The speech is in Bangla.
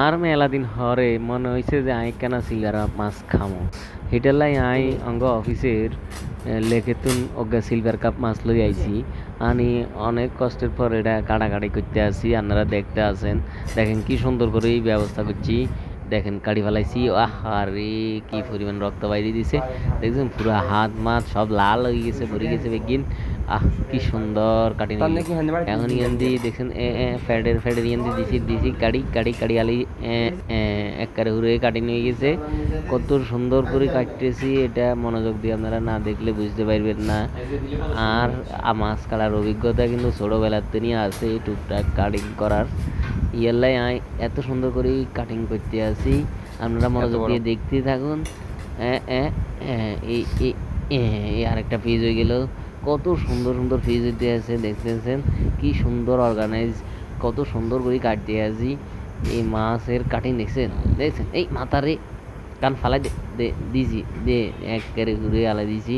আর মেলা দিন হরে মনে হইছে যে আই কেনা সিলভার মাছ খামো হিটালাই আই অঙ্গ অফিসের লেখেতুন অজ্ঞা সিলভার কাপ মাছ লই আইছি। আনি অনেক কষ্টের পর এটা কাটাকাটি করতে আসি, আপনারা দেখতে আসেন। দেখেন কি সুন্দর করে এই ব্যবস্থা করছি। দেখেন কাটি ফেলাইছি, আহারে কি পরিমাণ রক্ত বাইরে দিছে। দেখছেন পুরো হাত মাত সব লাল হয়ে গেছে, ভরে গেছে বেগিন। কি সুন্দর কাটি নিল। এখন ইয়ান দি দেখছেন ফ্যাডের ফ্যাডের ইয়ান দি দিছি দিছি কাটি কাটি কাটি আলি একবারে হুড়ে কাটি নিয়ে গেছে। কত সুন্দর করে কাটতেছি, এটা মনোযোগ দিয়ে আপনারা না দেখলে বুঝতে পারবেন না। আর মাছ কাটার অভিজ্ঞতা কিন্তু ছোটোবেলাতে নিয়ে আছে টুকটাক কাটিং করার। ইয়াল্লাই এত সুন্দর করে কাটিং করতে আসি, আপনারা মনোযোগ দিয়ে দেখতে থাকুন। এই এই আরেকটা পিস হয়ে গেল। কত সুন্দর সুন্দর পিস হইতে আছে, দেখতেছেন কি সুন্দর অর্গানাইজ, কত সুন্দর করে কাটতে আসি। এই মাছের কাটিং দেখছেন দেখছেন এই মাথারে কান ফালাই দিছি দে এক ঘুরে আলাই দিছি।